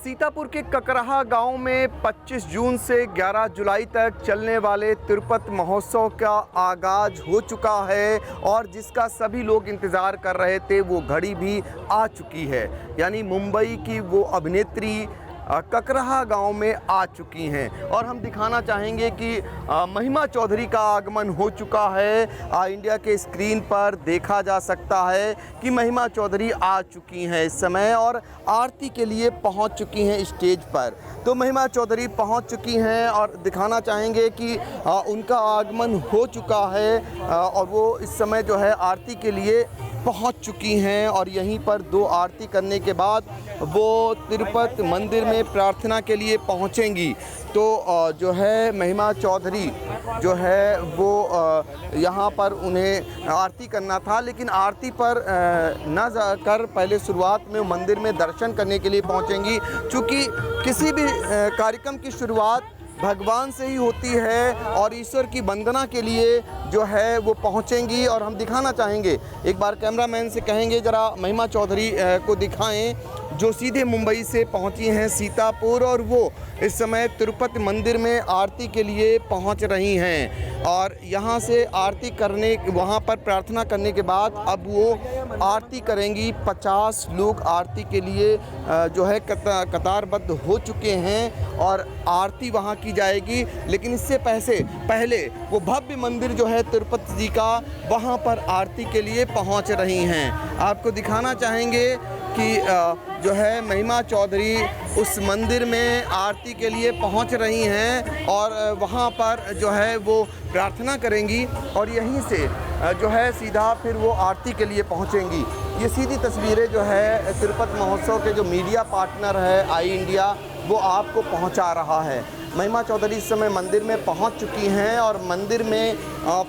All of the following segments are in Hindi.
सीतापुर के ककराहा गांव में 25 जून से 11 जुलाई तक चलने वाले तिरुपति महोत्सव का आगाज हो चुका है और जिसका सभी लोग इंतज़ार कर रहे थे वो घड़ी भी आ चुकी है। यानी मुंबई की वो अभिनेत्री ककराहा गांव में आ चुकी हैं और हम दिखाना चाहेंगे कि महिमा चौधरी का आगमन हो चुका है। इंडिया के स्क्रीन पर देखा जा सकता है कि महिमा चौधरी आ चुकी हैं इस समय और आरती के लिए पहुंच चुकी हैं स्टेज पर। तो महिमा चौधरी पहुंच चुकी हैं और दिखाना चाहेंगे कि उनका आगमन हो चुका है और वो इस समय जो है आरती के लिए पहुंच चुकी हैं और यहीं पर 2 आरती करने के बाद वो तिरुपति मंदिर में प्रार्थना के लिए पहुंचेंगी। तो जो है महिमा चौधरी जो है वो यहाँ पर उन्हें आरती करना था, लेकिन आरती पर न जाकर पहले शुरुआत में मंदिर में दर्शन करने के लिए पहुंचेंगी। चूँकि किसी भी कार्यक्रम की शुरुआत भगवान से ही होती है और ईश्वर की वंदना के लिए जो है वो पहुंचेंगी। और हम दिखाना चाहेंगे, एक बार कैमरामैन से कहेंगे ज़रा महिमा चौधरी को दिखाएं जो सीधे मुंबई से पहुंची हैं सीतापुर और वो इस समय तिरुपति मंदिर में आरती के लिए पहुंच रही हैं। और यहाँ से आरती करने वहाँ पर प्रार्थना करने के बाद अब वो आरती करेंगी। 50 लोग आरती के लिए जो है कतारबद्ध हो चुके हैं और आरती वहाँ की जाएगी। लेकिन इससे पहले वो भव्य मंदिर जो है तिरुपति जी का, वहाँ पर आरती के लिए पहुँच रही हैं। आपको दिखाना चाहेंगे कि जो है महिमा चौधरी उस मंदिर में आरती के लिए पहुंच रही हैं और वहां पर जो है वो प्रार्थना करेंगी और यहीं से जो है सीधा फिर वो आरती के लिए पहुंचेंगी। ये सीधी तस्वीरें जो है तिरुपति महोत्सव के जो मीडिया पार्टनर है आई इंडिया, वो आपको पहुंचा रहा है। महिमा चौधरी इस समय मंदिर में पहुंच चुकी हैं और मंदिर में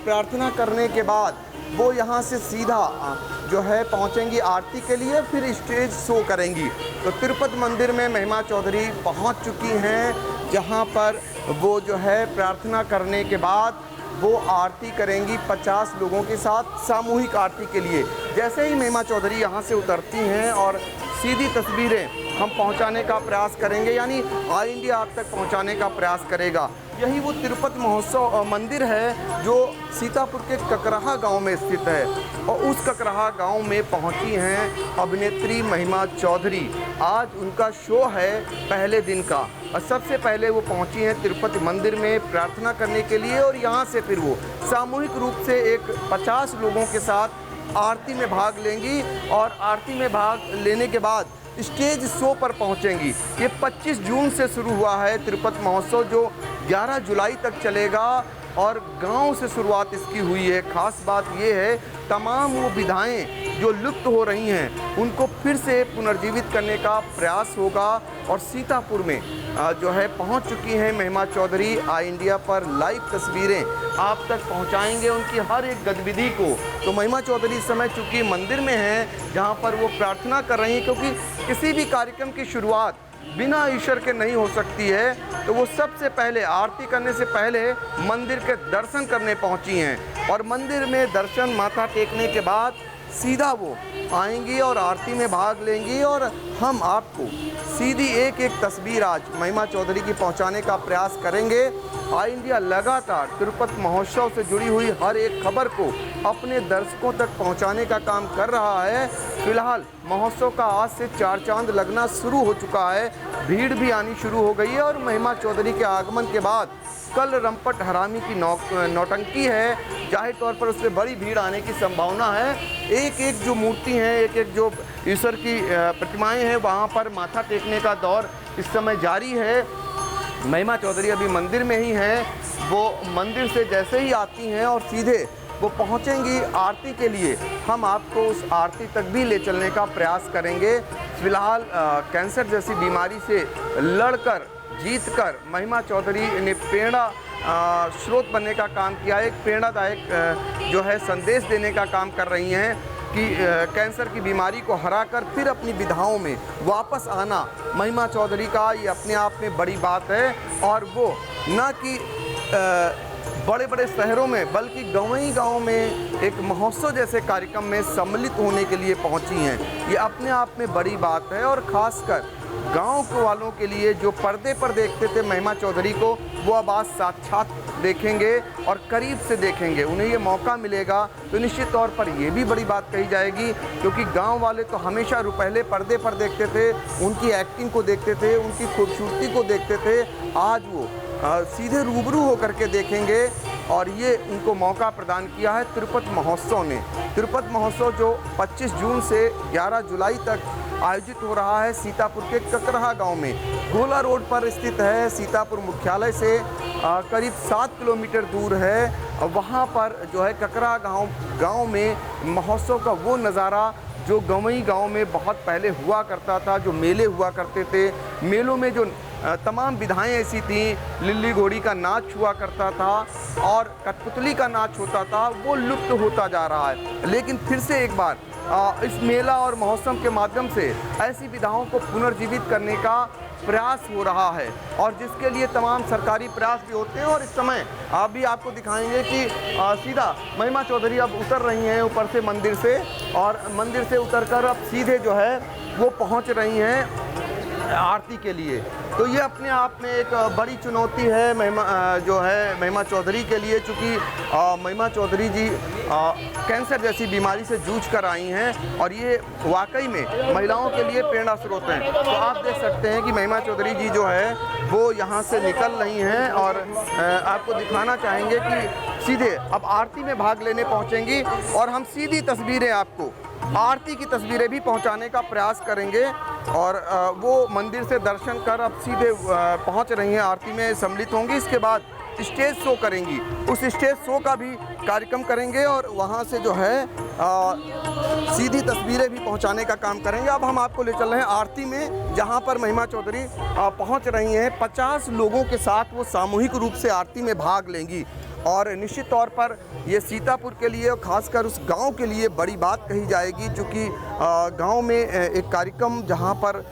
प्रार्थना करने के बाद वो यहाँ से सीधा जो है पहुँचेंगी आरती के लिए, फिर स्टेज शो करेंगी। तो तिरुपति मंदिर में महिमा चौधरी पहुँच चुकी हैं, जहाँ पर वो जो है प्रार्थना करने के बाद वो आरती करेंगी 50 लोगों के साथ सामूहिक आरती के लिए। जैसे ही महिमा चौधरी यहाँ से उतरती हैं और सीधी तस्वीरें हम पहुँचाने का प्रयास करेंगे, यानी ऑल इंडिया आप तक पहुँचाने का प्रयास करेगा। यही वो तिरुपति महोत्सव मंदिर है जो सीतापुर के ककराहा गांव में स्थित है और उस ककराहा गांव में पहुंची हैं अभिनेत्री महिमा चौधरी। आज उनका शो है पहले दिन का और सबसे पहले वो पहुंची हैं तिरुपति मंदिर में प्रार्थना करने के लिए और यहाँ से फिर वो सामूहिक रूप से एक 50 लोगों के साथ आरती में भाग लेंगी और आरती में भाग लेने के बाद स्टेज शो पर पहुंचेंगी। ये 25 जून से शुरू हुआ है तिरुपति महोत्सव जो 11 जुलाई तक चलेगा और गांव से शुरुआत इसकी हुई है। ख़ास बात ये है तमाम वो विधाएं जो लुप्त हो रही हैं उनको फिर से पुनर्जीवित करने का प्रयास होगा और सीतापुर में जो है पहुंच चुकी हैं महिमा चौधरी। आई इंडिया पर लाइव तस्वीरें आप तक पहुंचाएंगे उनकी हर एक गतिविधि को। तो महिमा चौधरी इस समय चूँकि मंदिर में हैं जहां पर वो प्रार्थना कर रही हैं, क्योंकि किसी भी कार्यक्रम की शुरुआत बिना ईश्वर के नहीं हो सकती है, तो वो सबसे पहले आरती करने से पहले मंदिर के दर्शन करने पहुंची हैं और मंदिर में दर्शन माथा टेकने के बाद सीधा वो आएंगी और आरती में भाग लेंगी। और हम आपको सीधी एक एक तस्वीर आज महिमा चौधरी की पहुंचाने का प्रयास करेंगे। आई इंडिया लगातार तिरुपति महोत्सव से जुड़ी हुई हर एक खबर को अपने दर्शकों तक पहुंचाने का काम कर रहा है। फिलहाल महोत्सव का आज से 4 चांद लगना शुरू हो चुका है, भीड़ भी आनी शुरू हो गई है और महिमा चौधरी के आगमन के बाद कल रंपट हरामी की नौटंकी है, जाहिर तौर पर उससे बड़ी भीड़ आने की संभावना है। एक एक जो मूर्ति हैं, एक एक जो ईश्वर की प्रतिमाएं हैं, वहाँ पर माथा टेकने का दौर इस समय जारी है। महिमा चौधरी अभी मंदिर में ही हैं, वो मंदिर से जैसे ही आती हैं और सीधे वो पहुंचेंगी आरती के लिए। हम आपको उस आरती तक भी ले चलने का प्रयास करेंगे। फ़िलहाल कैंसर जैसी बीमारी से लड़कर जीतकर महिमा चौधरी ने प्रेरणा स्रोत बनने का काम किया, एक प्रेरणादायक जो है संदेश देने का काम कर रही हैं कि कैंसर की बीमारी को हराकर फिर अपनी विधाओं में वापस आना महिमा चौधरी का ये अपने आप में बड़ी बात है। और वो न कि बड़े बड़े शहरों में बल्कि गाँव में एक महोत्सव जैसे कार्यक्रम में सम्मिलित होने के लिए पहुंची हैं। ये अपने आप में बड़ी बात है और ख़ासकर गांव के वालों के लिए जो पर्दे पर देखते थे महिमा चौधरी को, वो अब आज साक्षात देखेंगे और करीब से देखेंगे। उन्हें ये मौका मिलेगा तो निश्चित तौर पर ये भी बड़ी बात कही जाएगी, क्योंकि गांव वाले तो हमेशा पहले पर्दे पर देखते थे, उनकी एक्टिंग को देखते थे, उनकी खूबसूरती को देखते थे। आज वो सीधे रूबरू होकर के देखेंगे और ये उनको मौका प्रदान किया है तिरुपति महोत्सव ने। तिरुपति महोत्सव जो 25 जून से 11 जुलाई तक आयोजित हो रहा है सीतापुर के ककरहा गांव में, गोला रोड पर स्थित है। सीतापुर मुख्यालय से करीब 7 किलोमीटर दूर है। वहाँ पर जो है ककरहा गांव में महोत्सव का वो नज़ारा जो गवई गांव में बहुत पहले हुआ करता था, जो मेले हुआ करते थे, मेलों में जो तमाम विधाएं ऐसी थीं, लिल्ली घोड़ी का नाच हुआ करता था और कठपुतली का नाच होता था, वो लुप्त होता जा रहा है। लेकिन फिर से एक बार इस मेला और महोत्सव के माध्यम से ऐसी विधाओं को पुनर्जीवित करने का प्रयास हो रहा है और जिसके लिए तमाम सरकारी प्रयास भी होते हैं। और इस समय आप भी आपको दिखाएंगे कि सीधा महिमा चौधरी अब उतर रही हैं ऊपर से मंदिर से, और मंदिर से उतरकर अब सीधे जो है वो पहुंच रही हैं आरती के लिए। तो ये अपने आप में एक बड़ी चुनौती है महिमा चौधरी के लिए, चूँकि महिमा चौधरी जी कैंसर जैसी बीमारी से जूझ कर आई हैं और ये वाकई में महिलाओं के लिए प्रेरणा स्रोत हैं। तो आप देख सकते हैं कि महिमा चौधरी जी जो है वो यहाँ से निकल रही हैं और आपको दिखाना चाहेंगे कि सीधे अब आरती में भाग लेने पहुँचेंगी और हम सीधी तस्वीरें आपको आरती की तस्वीरें भी पहुंचाने का प्रयास करेंगे। और वो मंदिर से दर्शन कर अब सीधे पहुंच रही हैं, आरती में सम्मिलित होंगी। इसके बाद स्टेज शो करेंगी, उस स्टेज शो का भी कार्यक्रम करेंगे और वहां से जो है सीधी तस्वीरें भी पहुंचाने का काम करेंगे। अब हम आपको ले चल रहे हैं आरती में, जहां पर महिमा चौधरी पहुंच रही हैं। 50 लोगों के साथ वो सामूहिक रूप से आरती में भाग लेंगी और निश्चित तौर पर ये सीतापुर के लिए और ख़ासकर उस गांव के लिए बड़ी बात कही जाएगी, क्योंकि गांव में एक कार्यक्रम जहां पर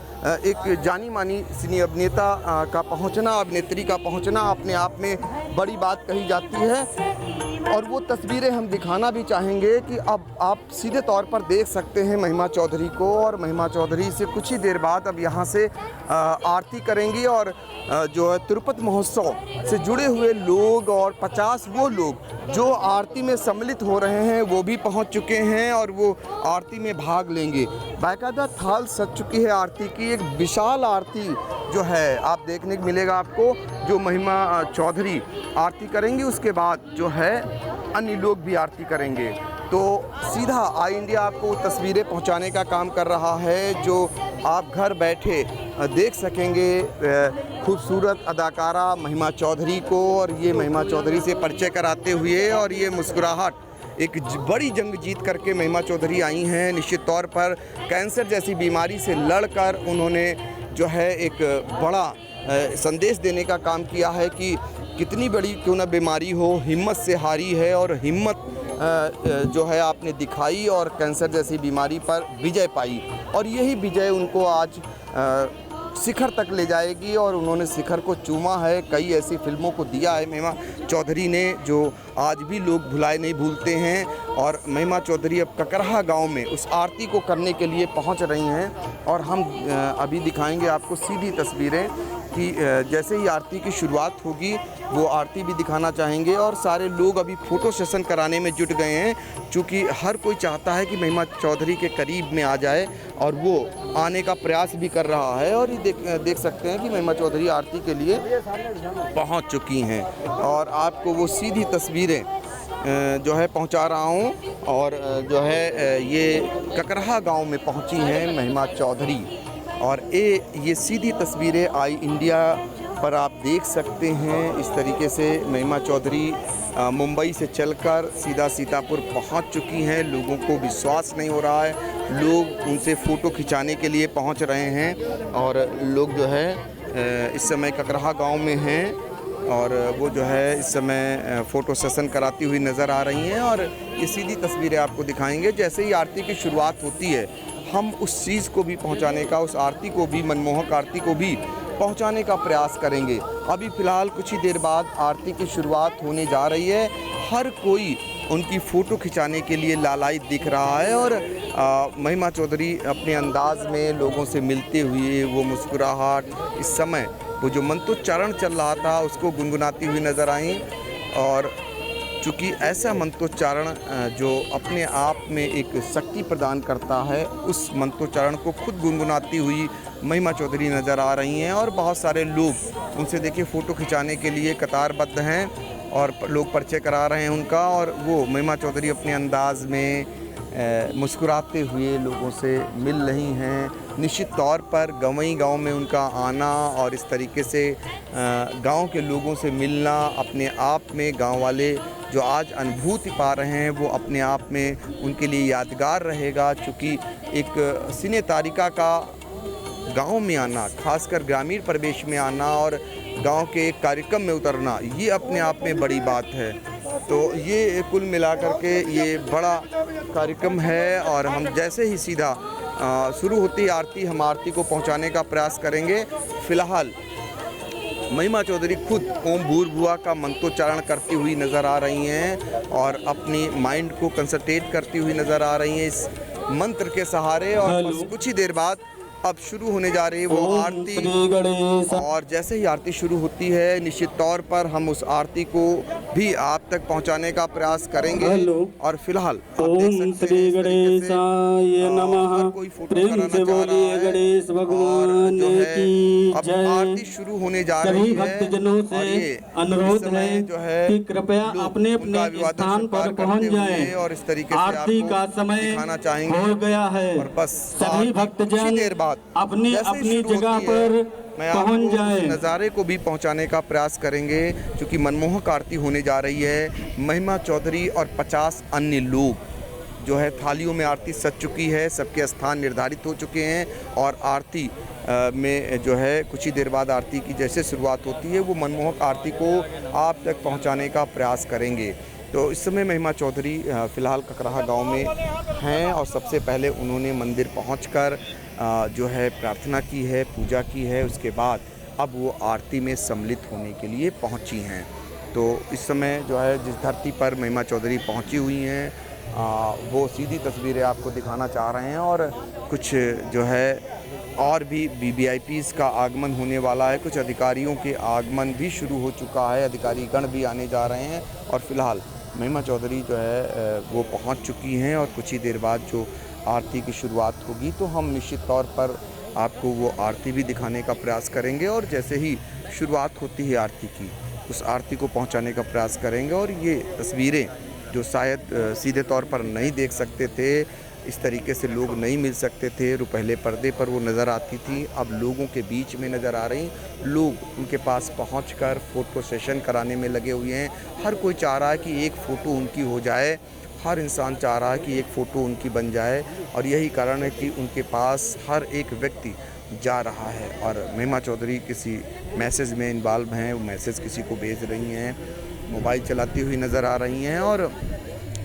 एक जानी मानी सिनी अभिनेता का पहुंचना, अभिनेत्री का पहुंचना अपने आप में बड़ी बात कही जाती है। और वो तस्वीरें हम दिखाना भी चाहेंगे कि अब आप सीधे तौर पर देख सकते हैं महिमा चौधरी को, और महिमा चौधरी से कुछ ही देर बाद अब यहाँ से आरती करेंगी और जो है तिरुपति महोत्सव से जुड़े हुए लोग और 50 वो लोग जो आरती में सम्मिलित हो रहे हैं वो भी पहुँच चुके हैं और वो आरती में भाग लेंगे। बाकायदा थाल सज चुकी है आरती की, एक विशाल आरती जो है आप देखने को मिलेगा आपको, जो महिमा चौधरी आरती करेंगी। उसके बाद जो है अन्य लोग भी आरती करेंगे। तो सीधा आई इंडिया आपको तस्वीरें पहुंचाने का काम कर रहा है, जो आप घर बैठे देख सकेंगे खूबसूरत अदाकारा महिमा चौधरी को, और ये महिमा चौधरी से परिचय कराते हुए और ये मुस्कुराहट एक बड़ी जंग जीत करके महिमा चौधरी आई हैं। निश्चित तौर पर कैंसर जैसी बीमारी से लड़कर उन्होंने जो है एक बड़ा संदेश देने का काम किया है कि कितनी बड़ी क्यों ना बीमारी हो, हिम्मत से हारी है और हिम्मत जो है आपने दिखाई और कैंसर जैसी बीमारी पर विजय पाई, और यही विजय उनको आज शिखर तक ले जाएगी और उन्होंने शिखर को चूमा है। कई ऐसी फिल्मों को दिया है महिमा चौधरी ने जो आज भी लोग भुलाए नहीं भूलते हैं। और महिमा चौधरी अब ककरहा गांव में उस आरती को करने के लिए पहुंच रही हैं और हम अभी दिखाएंगे आपको सीधी तस्वीरें कि जैसे ही आरती की शुरुआत होगी वो आरती भी दिखाना चाहेंगे। और सारे लोग अभी फ़ोटो सेशन कराने में जुट गए हैं, क्योंकि हर कोई चाहता है कि महिमा चौधरी के करीब में आ जाए और वो आने का प्रयास भी कर रहा है। और ये देख सकते हैं कि महिमा चौधरी आरती के लिए पहुंच चुकी हैं और आपको वो सीधी तस्वीरें जो है पहुंचा रहा हूं। और जो है ये ककरहा गांव में पहुंची हैं महिमा चौधरी, और ये सीधी तस्वीरें आई इंडिया पर आप देख सकते हैं। इस तरीके से महिमा चौधरी मुंबई से चलकर सीधा सीतापुर पहुंच चुकी हैं। लोगों को विश्वास नहीं हो रहा है, लोग उनसे फ़ोटो खिंचाने के लिए पहुंच रहे हैं और लोग जो है इस समय ककरहा गांव में हैं और वो जो है इस समय फ़ोटो सेशन कराती हुई नज़र आ रही हैं। और ये सीधी तस्वीरें आपको दिखाएंगे। जैसे ही आरती की शुरुआत होती है हम उस चीज़ को भी पहुंचाने का, उस आरती को भी, मनमोहक आरती को भी पहुंचाने का प्रयास करेंगे। अभी फ़िलहाल कुछ ही देर बाद आरती की शुरुआत होने जा रही है। हर कोई उनकी फ़ोटो खिंचाने के लिए लालायित दिख रहा है और महिमा चौधरी अपने अंदाज में लोगों से मिलते हुए वो मुस्कुराहट, इस समय वो जो मंत्रोच्चारण चल रहा था उसको गुनगुनाती हुई नज़र आई। और चूँकि ऐसा मंत्रोच्चारण जो अपने आप में एक शक्ति प्रदान करता है, उस मंत्रोच्चारण को खुद गुनगुनाती हुई महिमा चौधरी नज़र आ रही हैं। और बहुत सारे लोग उनसे देखिए फ़ोटो खिंचाने के लिए कतारबद्ध हैं और लोग परिचय करा रहे हैं उनका। और वो महिमा चौधरी अपने अंदाज में मुस्कुराते हुए लोगों से मिल रही हैं। निश्चित तौर पर गवई गांव में उनका आना और इस तरीके से गांव के लोगों से मिलना अपने आप में गांव वाले जो आज अनुभूति पा रहे हैं वो अपने आप में उनके लिए यादगार रहेगा। चूँकि एक सिने तारिका का गांव में आना, खासकर ग्रामीण परिवेश में आना और गांव के एक कार्यक्रम में उतरना, ये अपने आप में बड़ी बात है। तो ये कुल मिलाकर के ये बड़ा कार्यक्रम है। और हम जैसे ही सीधा शुरू होती आरती, हम आरती को पहुंचाने का प्रयास करेंगे। फ़िलहाल महिमा चौधरी खुद ओम भूर्भुआ का मंत्रोच्चारण करती हुई नज़र आ रही हैं और अपनी माइंड को कंसंट्रेट करती हुई नज़र आ रही हैं इस मंत्र के सहारे। और बस कुछ ही देर बाद अब शुरू होने जा रही है वो आरती। और जैसे ही आरती शुरू होती है निश्चित तौर पर हम उस आरती को भी आप तक पहुंचाने का प्रयास करेंगे। और फिलहाल ओम श्री गणेशाय नमः। प्रेम से बोलिए गणेश भगवान की जय। आरती शुरू होने जा रही है। भक्तजनों से अनुरोध है कि कृपया अपने अपने स्थान पर पहुंच जाएं और इस तरीके से आरती का समय दिखाना चाहेंगे हो गया है। और बस सभी भक्तजन देर बाद अपनी अपनी जगह पर पहुंच जाए। नज़ारे को भी पहुंचाने का प्रयास करेंगे क्योंकि मनमोहक आरती होने जा रही है। महिमा चौधरी और 50 अन्य लोग जो है थालियों में आरती सज चुकी है, सबके स्थान निर्धारित हो चुके हैं। और आरती में जो है कुछ ही देर बाद आरती की जैसे शुरुआत होती है वो मनमोहक आरती को आप तक पहुँचाने का प्रयास करेंगे। तो इस समय महिमा चौधरी फ़िलहाल ककराहा गांव में हैं और सबसे पहले उन्होंने मंदिर पहुंचकर जो है प्रार्थना की है, पूजा की है। उसके बाद अब वो आरती में सम्मिलित होने के लिए पहुंची हैं। तो इस समय जो है जिस धरती पर महिमा चौधरी पहुंची हुई हैं वो सीधी तस्वीरें आपको दिखाना चाह रहे हैं। और कुछ जो है और भी वीवीआईपीज़ का आगमन होने वाला है, कुछ अधिकारियों के आगमन भी शुरू हो चुका है, अधिकारीगण भी आने जा रहे हैं। और फिलहाल महिमा चौधरी जो है वो पहुंच चुकी हैं और कुछ ही देर बाद जो आरती की शुरुआत होगी तो हम निश्चित तौर पर आपको वो आरती भी दिखाने का प्रयास करेंगे। और जैसे ही शुरुआत होती है आरती की, उस आरती को पहुंचाने का प्रयास करेंगे। और ये तस्वीरें जो शायद सीधे तौर पर नहीं देख सकते थे, इस तरीके से लोग नहीं मिल सकते थे, पहले पर्दे पर वो नज़र आती थी, अब लोगों के बीच में नज़र आ रही। लोग उनके पास पहुंचकर फ़ोटो सेशन कराने में लगे हुए हैं। हर कोई चाह रहा है कि एक फ़ोटो उनकी हो जाए, हर इंसान चाह रहा है कि एक फ़ोटो उनकी बन जाए। और यही कारण है कि उनके पास हर एक व्यक्ति जा रहा है। और महिमा चौधरी किसी मैसेज में इन्वॉल्व हैं, वो मैसेज किसी को भेज रही हैं, मोबाइल चलाती हुई नज़र आ रही हैं। और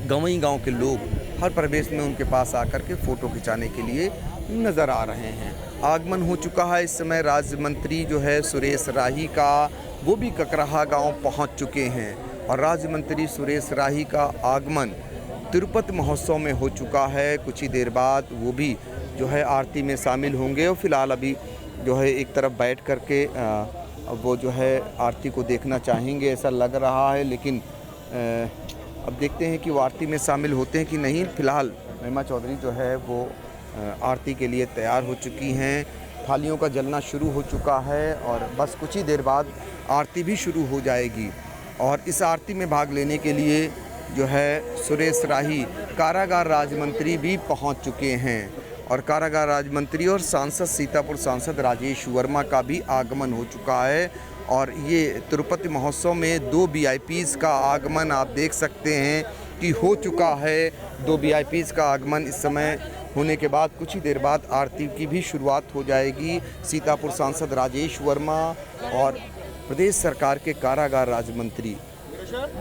गवई गांव के लोग हर प्रवेश में उनके पास आकर के फ़ोटो खिंचाने के लिए नज़र आ रहे हैं। आगमन हो चुका है इस समय राज्य मंत्री जो है सुरेश राही का, वो भी ककराहा गांव पहुंच चुके हैं। और राज्य मंत्री सुरेश राही का आगमन तिरुपति महोत्सव में हो चुका है। कुछ ही देर बाद वो भी जो है आरती में शामिल होंगे। और फिलहाल अभी जो है एक तरफ बैठ कर के वो जो है आरती को देखना चाहेंगे ऐसा लग रहा है। लेकिन अब देखते हैं कि वो आरती में शामिल होते हैं कि नहीं। फ़िलहाल महिमा चौधरी जो है वो आरती के लिए तैयार हो चुकी हैं, थालियों का जलना शुरू हो चुका है और बस कुछ ही देर बाद आरती भी शुरू हो जाएगी। और इस आरती में भाग लेने के लिए जो है सुरेश राही कारागार राज्य मंत्री भी पहुंच चुके हैं। और कारागार राज्य मंत्री और सांसद सीतापुर सांसद राजेश वर्मा का भी आगमन हो चुका है। और ये तिरुपति महोत्सव में 2 वीआईपीज़ का आगमन आप देख सकते हैं कि हो चुका है। 2 वीआईपीज़ का आगमन इस समय होने के बाद कुछ ही देर बाद आरती की भी शुरुआत हो जाएगी। सीतापुर सांसद राजेश वर्मा और प्रदेश सरकार के कारागार राज्य मंत्री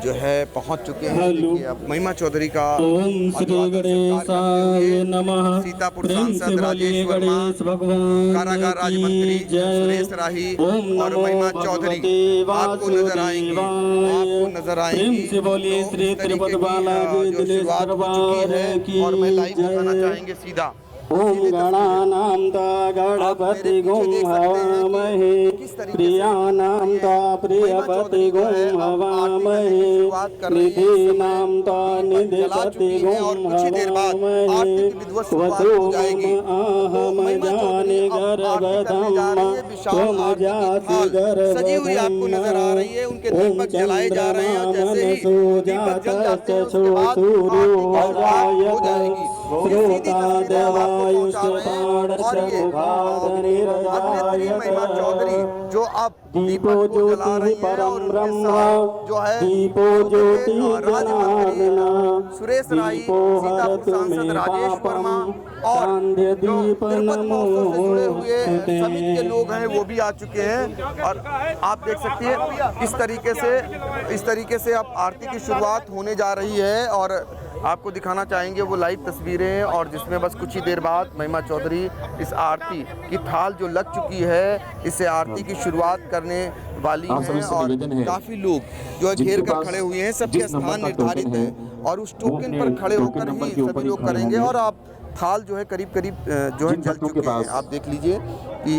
जो है पहुंच चुके हैं। देखिए अब महिमा चौधरी का ओम श्री गणेशाय नमः। सीतापुर प्रेम से सांसद राजेश बोलिए वर्मा, गणेश भगवान कारागार राज्य मंत्री की जय। सुरेश राही ओम और नमो महिमा चौधरी भगवते आपको नजर आएंगी, आपको नजर आएंगी। प्रेम से बोलिए तो श्री इस तरीके तिरुपति की, बालाजी जो दिनेश शुरुआत हो चुकी दरबार है की और मैं लाइव दिखाना जय। चाहेंगे सीधा ओम गणानां ता गणपति गुं हवामहे, प्रियाणां ता प्रियपति गुं हवामहे, निधीनां ता निधिपति गुं हवामहे, वसुमम आहम जाने गर्भधम्म त्वम जासि गर्भधम्म। ओम चंद्रमामन सुजातश्च सूर्यो अजायत श्रोता महिमा चौधरी जो अब दीपो ज्योति परम ब्रह्म, जो है दीपो ज्योति जनार्दन, सुरेश राही, दीपो सीतापुर हरतु सांसद मे राजेश वर्मा पापम, और सांध्य जो दीप तिरुपति महोत्सव से जुड़े हुए नमोस्तुते। समिति के लोग हैं वो भी आ चुके हैं। और आप देख सकते हैं इस तरीके से अब आरती की शुरुआत होने जा रही है और आपको दिखाना चाहेंगे वो लाइव तस्वीरें, और जिसमें बस कुछ ही देर बाद महिमा चौधरी इस आरती की थाल जो लग चुकी है, इससे आरती की शुरुआत करने वाली हैं। और काफ़ी लोग जो है घेर कर खड़े हुए हैं, सबके स्थान निर्धारित हैं और उस टोकन पर खड़े होकर ही सभी लोग करेंगे। और आप थाल जो है करीब जो है जल चुके हैं। आप देख लीजिए कि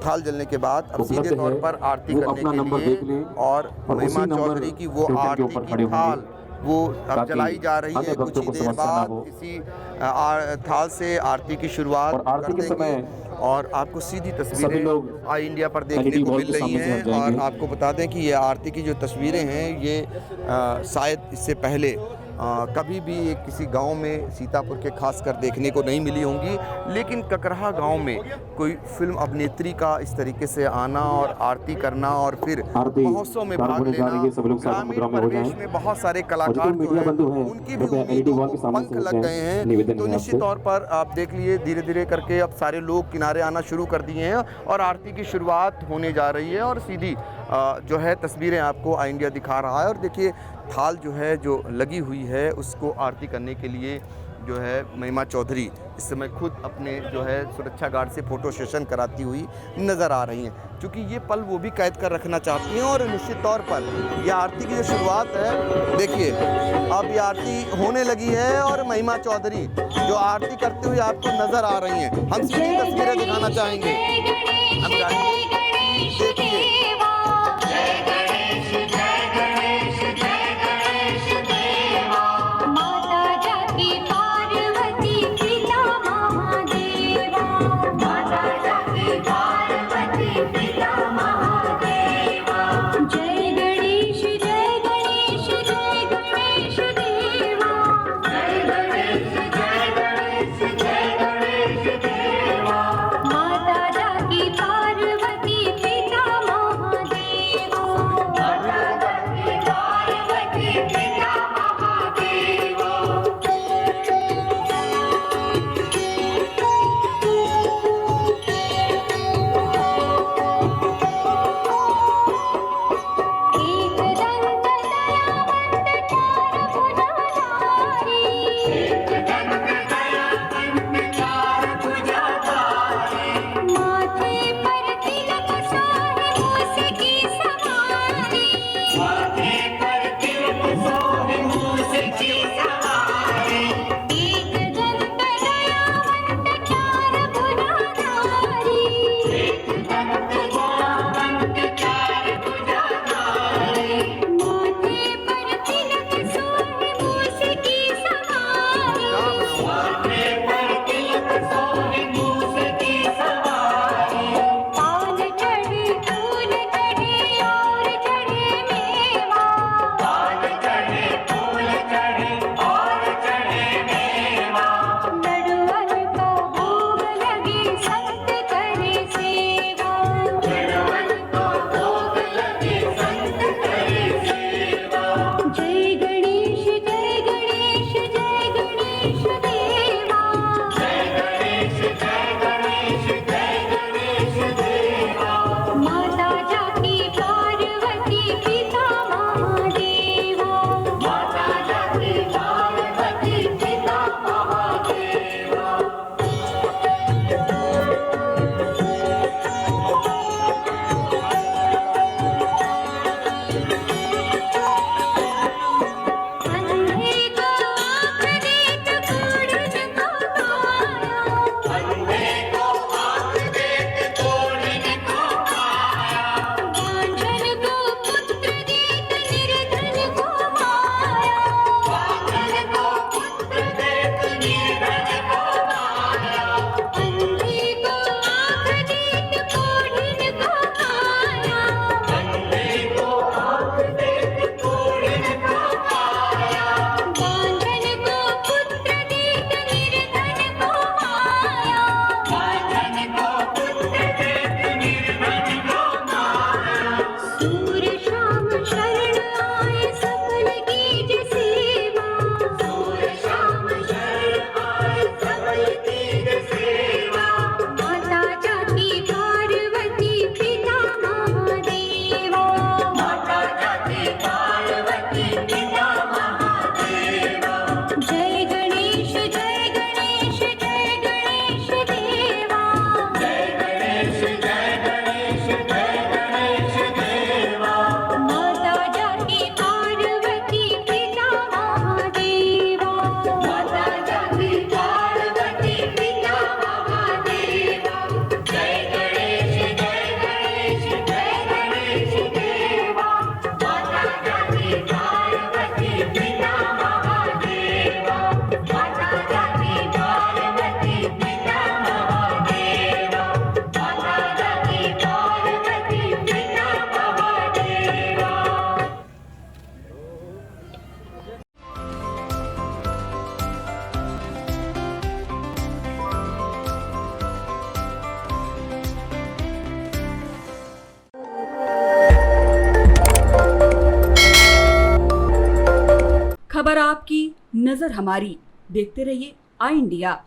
थाल जलने के बाद अब सीधे तौर पर आरती करने के लिए और महिमा चौधरी की वो आरती की थाल वो अब जलाई जा रही है। कुछ ही देर बाद इसी थाल से आरती की शुरुआत कर देंगे और आपको सीधी तस्वीरें आई इंडिया पर देखने को मिल रही हैं। और आपको बता दें कि ये आरती की जो तस्वीरें हैं ये शायद इससे पहले कभी भी किसी गांव में सीतापुर के खासकर देखने को नहीं मिली होंगी। लेकिन ककरहा गांव में कोई फिल्म अभिनेत्री का इस तरीके से आना और आरती करना और फिर महोत्सव में भाग लेना, ग्रामीण परिवेश में बहुत सारे कलाकार जो हैं उनकी भी उम्मीदों को पंख लग गए हैं। तो निश्चित तौर पर आप देख लिए धीरे धीरे करके अब सारे लोग किनारे आना शुरू कर दिए हैं और आरती की शुरुआत होने जा रही है। और सीधी जो है तस्वीरें आपको आई इंडिया दिखा रहा है। और देखिए थाल जो है जो लगी हुई है उसको आरती करने के लिए जो है महिमा चौधरी इस समय खुद अपने जो है सुरक्षा गार्ड से फ़ोटो सेशन कराती हुई नज़र आ रही हैं, क्योंकि ये पल वो भी कैद कर रखना चाहती हैं। और निश्चित तौर पर यह आरती की जो शुरुआत है, देखिए अब ये आरती होने लगी है और महिमा चौधरी जो आरती करते हुए आपको नज़र आ रही हैं। हम सीधी तस्वीरें दिखाना चाहेंगे, हम देखिए नजर हमारी। देखते रहिए आई इंडिया।